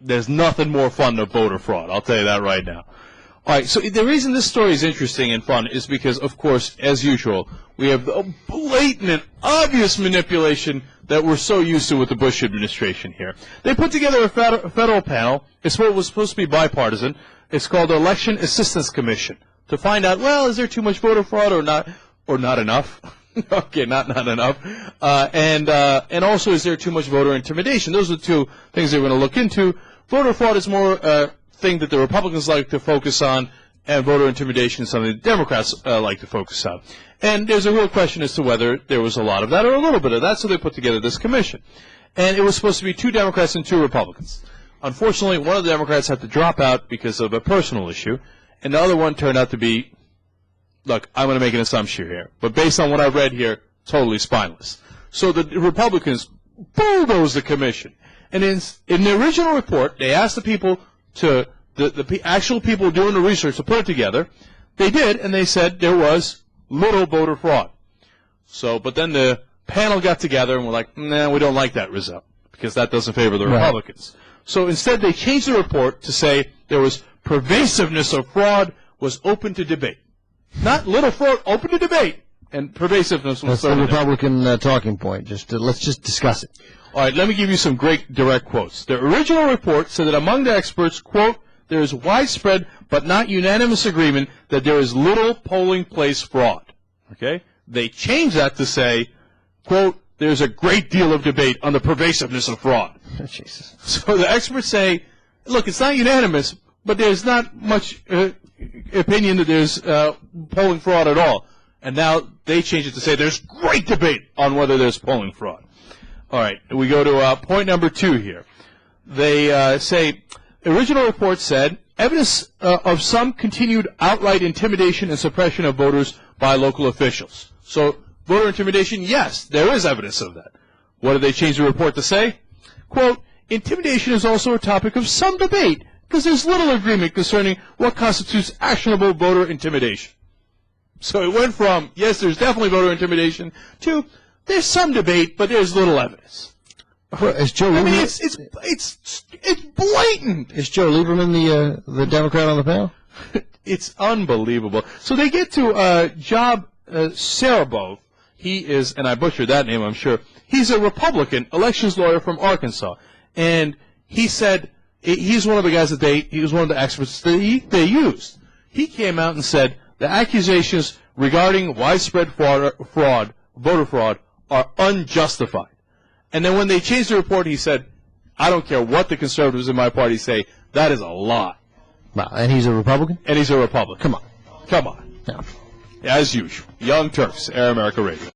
there's nothing more fun than voter fraud. I'll tell you that right now. All right, so the reason this story is interesting and fun is because, of course, as usual, we have the blatant and obvious manipulation that we're so used to with the Bush administration here. They put together a federal panel. It's what was supposed to be bipartisan. It's called the Election Assistance Commission to find out, well, is there too much voter fraud or not enough? Okay, not enough. And also, is there too much voter intimidation? Those are the two things they're going to look into. Voter fraud is more thing that the Republicans like to focus on, and voter intimidation is something the Democrats like to focus on. And there's a real question as to whether there was a lot of that or a little bit of that, so they put together this commission. And it was supposed to be 2 Democrats and 2 Republicans. Unfortunately, one of the Democrats had to drop out because of a personal issue, and the other one turned out to be, look, I'm going to make an assumption here, but based on what I've read here, totally spineless. So the Republicans bulldozed the commission. And in the original report, they asked the people the actual people doing the research to put it together. They did, and they said there was little voter fraud. So, but then the panel got together and were like, nah, we don't like that result because that doesn't favor the Republicans. So instead, they changed the report to say there was pervasiveness of fraud was open to debate. Not little fraud, open to debate. And pervasiveness was That's the Republican talking point. Let's just discuss it. All right, let me give you some great direct quotes. The original report said that among the experts, quote, there is widespread but not unanimous agreement that there is little polling place fraud. Okay? They changed that to say, quote, there's a great deal of debate on the pervasiveness of fraud. Oh, Jesus. So the experts say, look, it's not unanimous, but there's not much opinion that there's polling fraud at all. And now they change it to say there's great debate on whether there's polling fraud. All right, we go to point number 2 here. They say, the original report said, evidence of some continued outright intimidation and suppression of voters by local officials. So, voter intimidation, yes, there is evidence of that. What did they change the report to say? Quote, intimidation is also a topic of some debate because there's little agreement concerning what constitutes actionable voter intimidation. So it went from, yes, there's definitely voter intimidation, to there's some debate, but there's little evidence. Is Joe I Lieberman, mean, it's blatant. Is Joe Lieberman the Democrat on the panel? It's unbelievable. So they get to Job Serabo. He is, and I butchered that name, I'm sure. He's a Republican elections lawyer from Arkansas, and he said he's one of the guys that he was one of the experts that they used. He came out and said the accusations regarding widespread fraud, voter fraud, are unjustified. And then when they changed the report, he said, I don't care what the conservatives in my party say, that is a lie. Wow, and he's a Republican? And he's a Republican. Come on. Come on. No. As usual. Young Turks, Air America Radio.